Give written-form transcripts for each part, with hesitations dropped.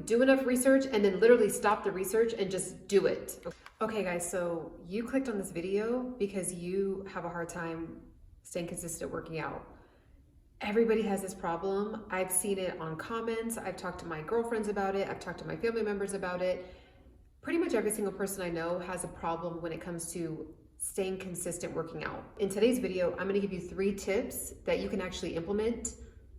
do enough research, and then literally stop the research and just do it. Okay guys, so you clicked on this video because you have a hard time staying consistent working out. Everybody has this problem. I've seen it on comments. I've talked to my girlfriends about it. I've talked to my family members about it. Pretty much every single person I know has a problem when it comes to staying consistent working out. In today's video, I'm gonna give you 3 tips that you can actually implement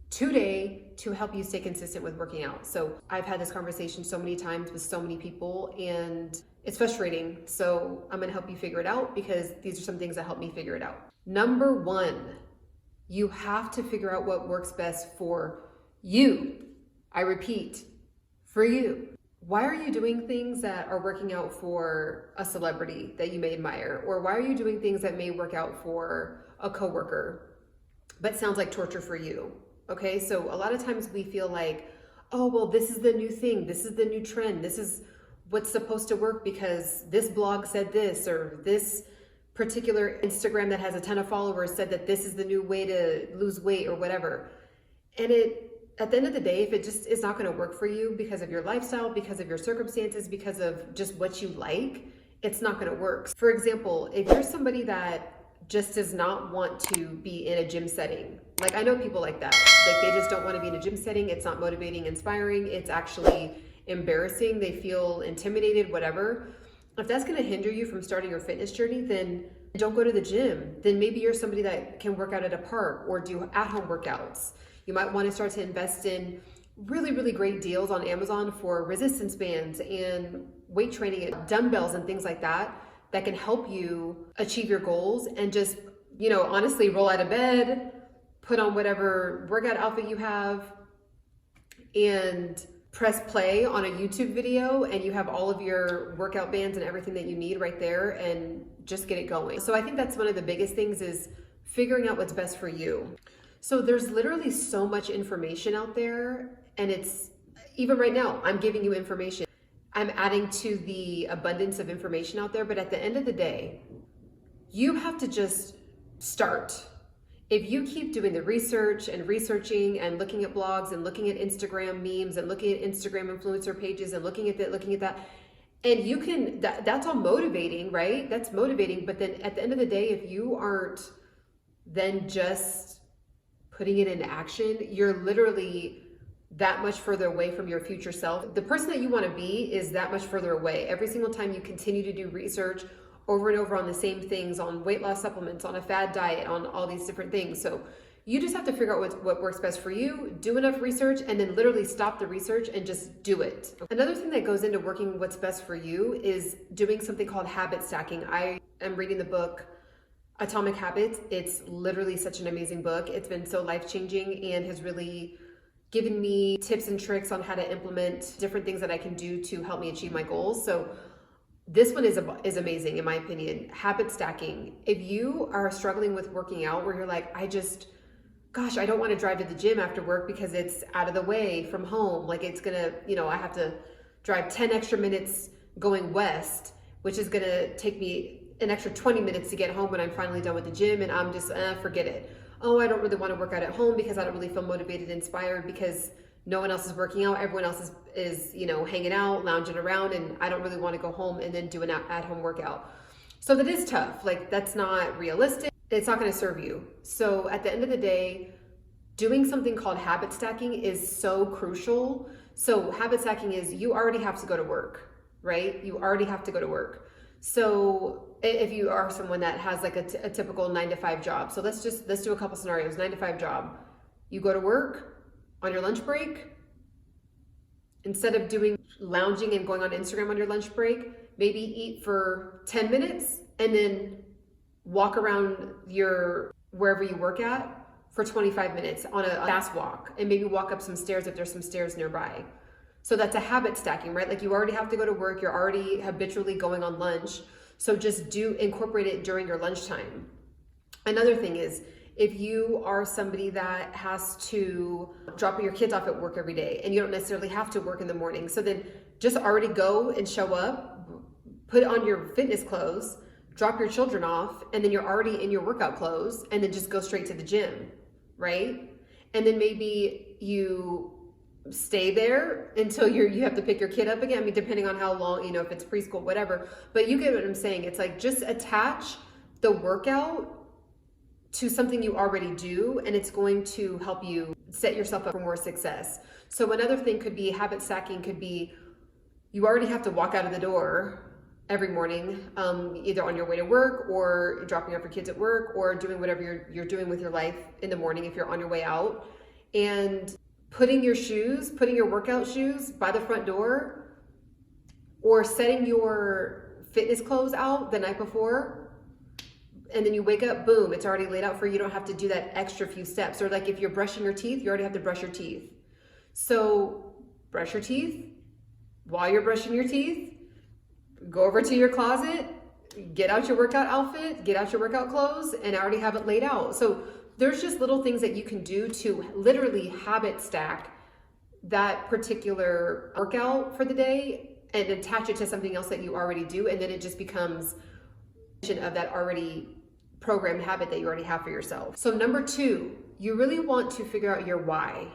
today to help you stay consistent with working out. So I've had this conversation so many times with so many people and it's frustrating. So I'm gonna help you figure it out because these are some things that help me figure it out. Number 1, you have to figure out what works best for you. I repeat, for you. Why are you doing things that are working out for a celebrity that you may admire? Or why are you doing things that may work out for a coworker, but sounds like torture for you? Okay, so a lot of times we feel like, oh, well, this is the new thing. This is the new trend. This is what's supposed to work because this blog said this, or this particular Instagram that has a ton of followers said that this is the new way to lose weight or whatever. And at the end of the day, if it just is not going to work for you because of your lifestyle, because of your circumstances, because of just what you like, it's not going to work. For example, if you're somebody that just does not want to be in a gym setting, like I know people like that, like they just don't want to be in a gym setting. It's not motivating, inspiring. It's actually embarrassing. They feel intimidated, whatever. If that's going to hinder you from starting your fitness journey, then don't go to the gym. Then maybe you're somebody that can work out at a park or do at-home workouts. You might want to start to invest in really, really great deals on Amazon for resistance bands and weight training, dumbbells and things like that, that can help you achieve your goals and just, you know, honestly roll out of bed, put on whatever workout outfit you have and press play on a YouTube video and you have all of your workout bands and everything that you need right there and just get it going. So I think that's one of the biggest things is figuring out what's best for you. So there's literally so much information out there and it's, even right now, I'm giving you information. I'm adding to the abundance of information out there, but at the end of the day, you have to just start. If you keep doing the research and researching and looking at blogs and looking at Instagram memes and looking at Instagram influencer pages and looking at that, and you can, that's all motivating, right? That's motivating. But then at the end of the day, if you aren't then just putting it into action, you're literally that much further away from your future self. The person that you want to be is that much further away. Every single time you continue to do research over and over on the same things, on weight loss supplements, on a fad diet, on all these different things. So you just have to figure out what works best for you, do enough research, and then literally stop the research and just do it. Another thing that goes into working what's best for you is doing something called habit stacking. I am reading the book Atomic Habits. It's literally such an amazing book. It's been so life-changing and has really given me tips and tricks on how to implement different things that I can do to help me achieve my goals. So this one is amazing in my opinion. Habit stacking. If you are struggling with working out where you're like, gosh, I don't want to drive to the gym after work because it's out of the way from home. Like it's gonna, you know, I have to drive 10 extra minutes going west, which is gonna take me an extra 20 minutes to get home when I'm finally done with the gym, and I'm just, forget it. Oh, I don't really want to work out at home because I don't really feel motivated, inspired because no one else is working out. Everyone else is, you know, hanging out, lounging around, and I don't really want to go home and then do an at-home workout. So that is tough. Like that's not realistic. It's not going to serve you. So at the end of the day, doing something called habit stacking is so crucial. So habit stacking is you already have to go to work, right? You already have to go to work. So if you are someone that has like a typical 9-to-5 job, so let's do a couple scenarios. 9-to-5 job, you go to work on your lunch break. Instead of doing lounging and going on Instagram on your lunch break, maybe eat for 10 minutes and then walk around wherever you work at for 25 minutes on a fast walk, and maybe walk up some stairs if there's some stairs nearby. So that's a habit stacking, right? Like you already have to go to work, you're already habitually going on lunch. So just incorporate it during your lunchtime. Another thing is, if you are somebody that has to drop your kids off at work every day and you don't necessarily have to work in the morning, so then just already go and show up, put on your fitness clothes, drop your children off, and then you're already in your workout clothes, and then just go straight to the gym, right? And then maybe you stay there until you have to pick your kid up again. I mean, depending on how long, you know, if it's preschool, whatever. But you get what I'm saying. It's like just attach the workout to something you already do, and it's going to help you set yourself up for more success. So another thing could be habit stacking, could be you already have to walk out of the door every morning, either on your way to work or dropping off your kids at work or doing whatever you're doing with your life in the morning if you're on your way out. And putting your workout shoes by the front door, or setting your fitness clothes out the night before, and then you wake up, boom, it's already laid out for you. You don't have to do that extra few steps. Or like if you're brushing your teeth, you already have to brush your teeth. So brush your teeth. While you're brushing your teeth, go over to your closet, get out your workout outfit, get out your workout clothes, and I already have it laid out. So there's just little things that you can do to literally habit stack that particular workout for the day and attach it to something else that you already do. And then it just becomes of that already programmed habit that you already have for yourself. So number 2, you really want to figure out your why.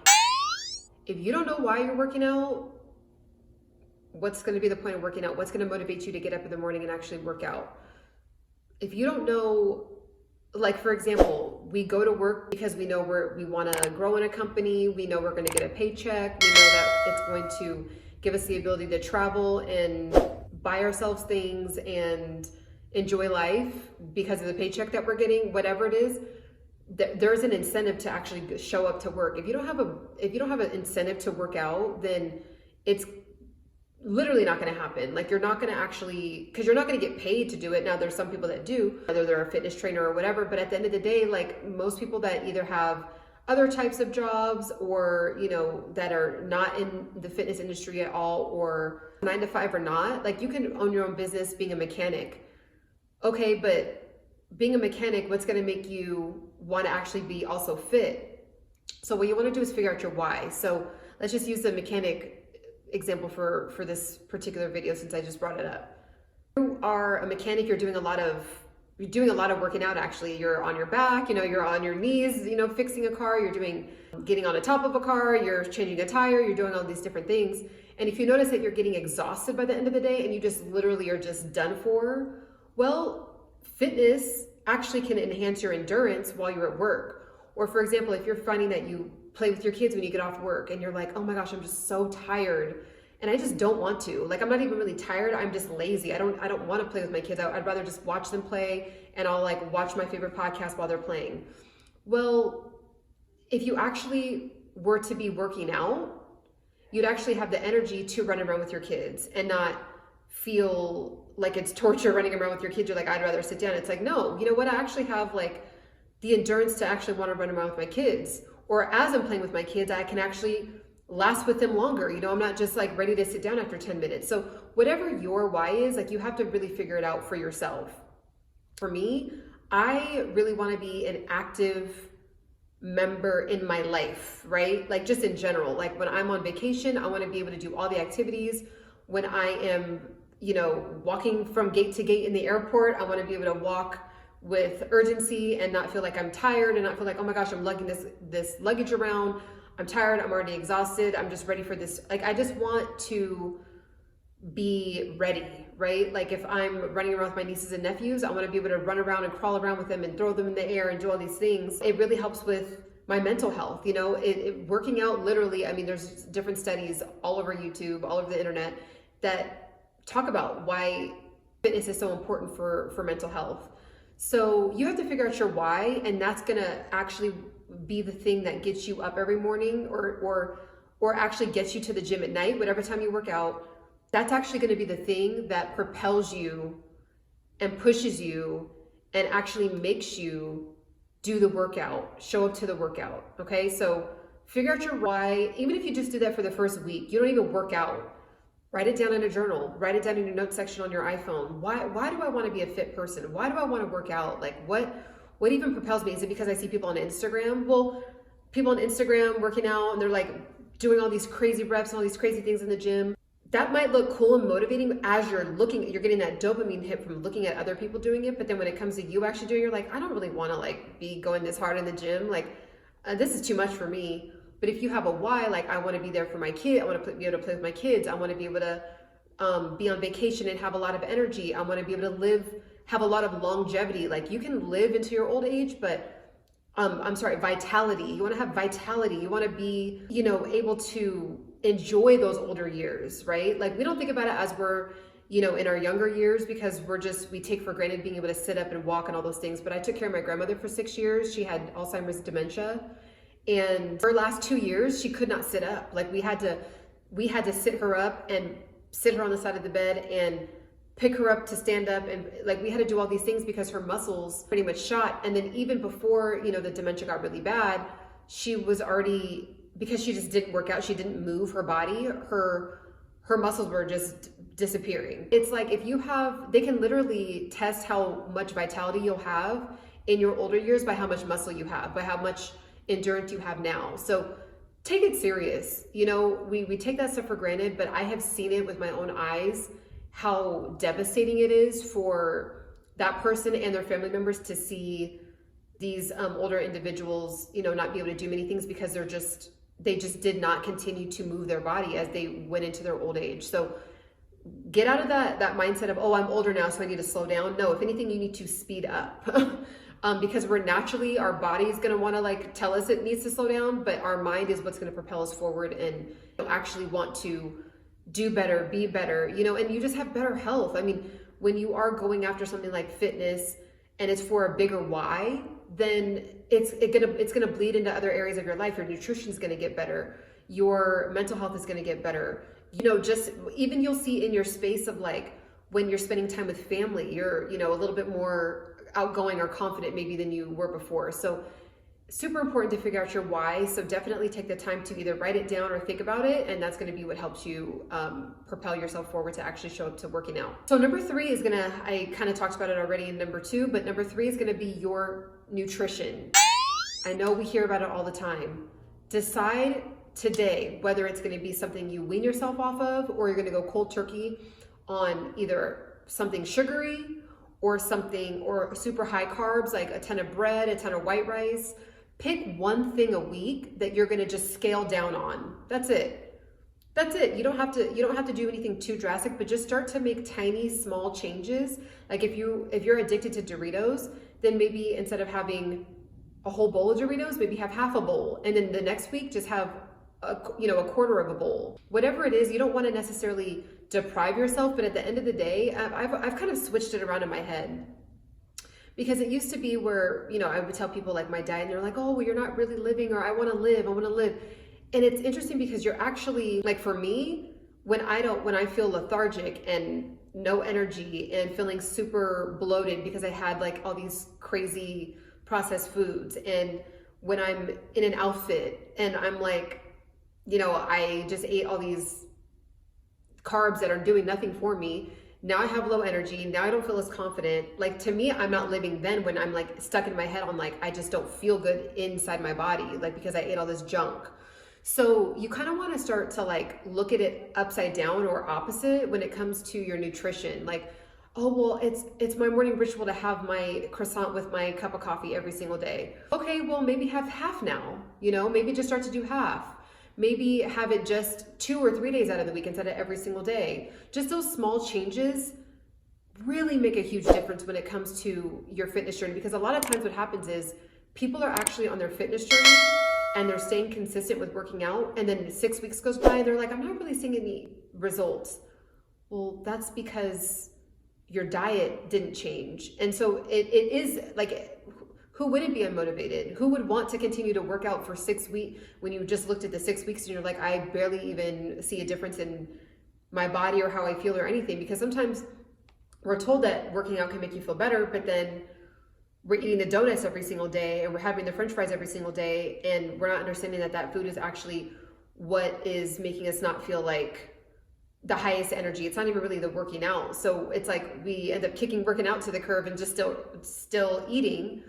If you don't know why you're working out, what's going to be the point of working out? What's going to motivate you to get up in the morning and actually work out? If you don't know, like for example, we go to work because we know we want to grow in a company. We know we're going to get a paycheck. We know that it's going to give us the ability to travel and buy ourselves things and enjoy life because of the paycheck that we're getting, whatever it is. There's an incentive to actually show up to work. If you don't have an incentive to work out, then it's literally not going to happen. Like you're not going to actually, because you're not going to get paid to do it. Now there's some people that do, whether they're a fitness trainer or whatever, but at the end of the day, like most people that either have other types of jobs or, you know, that are not in the fitness industry at all, or 9 to 5 or not, like you can own your own business being a mechanic. Okay, but being a mechanic, what's going to make you want to actually be also fit? So what you want to do is figure out your why. So let's just use the mechanic example for this particular video since I just brought it up. You are a mechanic, you're doing a lot of working out. Actually, you're on your back, you know, you're on your knees, you know, fixing a car, getting on the top of a car, you're changing a tire, you're doing all these different things. And if you notice that you're getting exhausted by the end of the day and you just literally are just done for, well, fitness actually can enhance your endurance while you're at work. Or for example, if you're finding that you play with your kids when you get off work and you're like, oh my gosh, I'm just so tired and I just don't want to. Like, I'm not even really tired, I'm just lazy. I don't want to play with my kids. I'd rather just watch them play, and I'll like watch my favorite podcast while they're playing. Well, if you actually were to be working out, you'd actually have the energy to run around with your kids and not feel like it's torture running around with your kids. You're like, I'd rather sit down. It's like, no, you know what? I actually have like the endurance to actually want to run around with my kids. Or as I'm playing with my kids, I can actually last with them longer. You know, I'm not just like ready to sit down after 10 minutes. So whatever your why is, like you have to really figure it out for yourself. For me, I really want to be an active member in my life, right? Like just in general, like when I'm on vacation, I want to be able to do all the activities. When I am, you know, walking from gate to gate in the airport, I want to be able to walk with urgency and not feel like I'm tired and not feel like, oh my gosh, I'm lugging this luggage around. I'm tired. I'm already exhausted. I'm just ready for this. Like, I just want to be ready, right? Like if I'm running around with my nieces and nephews, I want to be able to run around and crawl around with them and throw them in the air and do all these things. It really helps with my mental health. You know, working out literally, I mean, there's different studies all over YouTube, all over the internet that talk about why fitness is so important for mental health. So you have to figure out your why, and that's gonna actually be the thing that gets you up every morning or actually gets you to the gym at night, whatever time you work out. That's actually gonna be the thing that propels you and pushes you and actually makes you do the workout, show up to the workout, okay? So figure out your why. Even if you just do that for the first week, you don't even work out. Write it down in a journal, write it down in your notes section on your iPhone. Why do I want to be a fit person? Why do I want to work out? Like what even propels me? Is it because I see people on Instagram? Well, people on Instagram working out and they're like doing all these crazy reps and all these crazy things in the gym. That might look cool and motivating as you're getting that dopamine hit from looking at other people doing it. But then when it comes to you actually doing it, you're like, I don't really want to like be going this hard in the gym. Like this is too much for me. But if you have a why, like I want to be there for my kid, I want to be able to play with my kids, I want to be able to be on vacation and have a lot of energy, I want to be able to have a lot of longevity. Like you can live into your old age, but vitality. You want to have vitality. You want to be, able to enjoy those older years, right? Like we don't think about it as we're, in our younger years, because we take for granted being able to sit up and walk and all those things. But I took care of my grandmother for 6 years. She had Alzheimer's dementia. And her last 2 years, she could not sit up. Like we had to sit her up and sit her on the side of the bed and pick her up to stand up, and like we had to do all these things because her muscles pretty much shot. And then even before the dementia got really bad, she was already, because she just didn't work out, she didn't move her body, her muscles were just disappearing. It's like they can literally test how much vitality you'll have in your older years by how much muscle you have, by how much endurance you have now. So take it serious. We take that stuff for granted, but I have seen it with my own eyes how devastating it is for that person and their family members to see these older individuals, not be able to do many things because they just did not continue to move their body as they went into their old age. So get out of that mindset of, oh, I'm older now, so I need to slow down. No, if anything, you need to speed up. Because our body is going to want to tell us it needs to slow down, but our mind is what's going to propel us forward and actually want to do better, be better, and you just have better health. I mean, when you are going after something like fitness and it's for a bigger why, then it's going to bleed into other areas of your life. Your nutrition is going to get better. Your mental health is going to get better. Just even you'll see in your space of when you're spending time with family, you're, a little bit more outgoing or confident maybe than you were before. So super important to figure out your why. So definitely take the time to either write it down or think about it. And that's going to be what helps you propel yourself forward to actually show up to working out. So number 3 is I kind of talked about it already in number 2, but number 3 is going to be your nutrition. I know we hear about it all the time. Decide today whether it's going to be something you wean yourself off of, or you're going to go cold turkey on either something sugary or super high carbs, like a ton of bread, a ton of white rice. Pick one thing a week that you're going to just scale down on. That's it. You don't have to do anything too drastic, but just start to make tiny, small changes. Like if you're addicted to Doritos, then maybe instead of having a whole bowl of Doritos, maybe have half a bowl. And then the next week, just have a quarter of a bowl. Whatever it is, you don't want to necessarily deprive yourself, but at the end of the day, I've kind of switched it around in my head. Because it used to be where, I would tell people my diet, and they're like, oh, well, you're not really living, or I want to live. And it's interesting because you're actually, for me, when I feel lethargic and no energy and feeling super bloated because I had all these crazy processed foods, and when I'm in an outfit and I'm I just ate all these carbs that are doing nothing for me. Now I have low energy. Now I don't feel as confident. To me, I'm not living then when I'm stuck in my head on I just don't feel good inside my body, because I ate all this junk. So you kind of want to start to look at it upside down or opposite when it comes to your nutrition. Oh, well, it's my morning ritual to have my croissant with my cup of coffee every single day. Okay, well, maybe have half now, maybe just start to do half. Maybe have it just 2 or 3 days out of the week instead of every single day. Just those small changes really make a huge difference when it comes to your fitness journey. Because a lot of times what happens is people are actually on their fitness journey and they're staying consistent with working out. And then 6 weeks goes by and they're like, I'm not really seeing any results. Well, that's because your diet didn't change. And so it is who wouldn't be unmotivated? Who would want to continue to work out for 6 weeks when you just looked at the 6 weeks and you're like, I barely even see a difference in my body or how I feel or anything? Because sometimes we're told that working out can make you feel better, but then we're eating the donuts every single day and we're having the French fries every single day, and we're not understanding that food is actually what is making us not feel like the highest energy. It's not even really the working out. So it's we end up kicking working out to the curb and just still eating,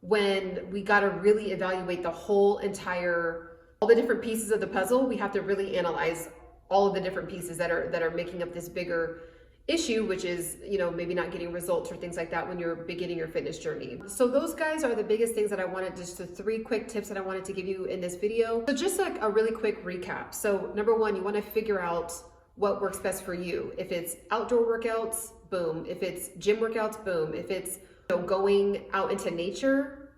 when we got to really evaluate all the different pieces of the puzzle. We have to really analyze all of the different pieces that are making up this bigger, issue, which is, you know, maybe not getting results or things like that when you're beginning your fitness journey. So those guys are the biggest things that I wanted, just the 3 quick tips that I wanted to give you in this video. So just like a really quick recap. So number 1, you want to figure out what works best for you. If it's outdoor workouts, boom. If it's gym workouts, boom. If it's, you know, going out into nature,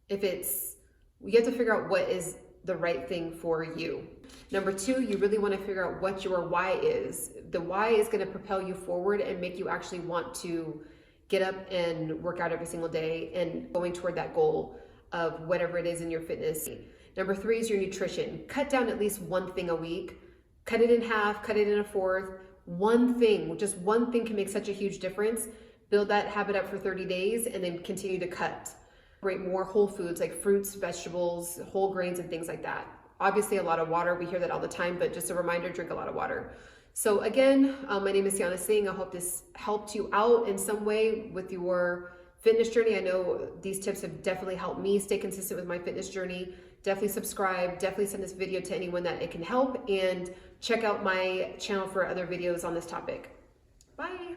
you have to figure out what is the right thing for you. Number 2, you really want to figure out what your why is. The why is going to propel you forward and make you actually want to get up and work out every single day and going toward that goal of whatever it is in your fitness. Number 3 is your nutrition. Cut down at least 1 thing a week. Cut it in half, cut it in a fourth. One thing, just one thing can make such a huge difference. Build that habit up for 30 days and then continue to cut. Create more whole foods like fruits, vegetables, whole grains, and things like that. Obviously a lot of water, we hear that all the time, but just a reminder, drink a lot of water. So again, my name is Yana Singh. I hope this helped you out in some way with your fitness journey. I know these tips have definitely helped me stay consistent with my fitness journey. Definitely subscribe, definitely send this video to anyone that it can help, and check out my channel for other videos on this topic. Bye.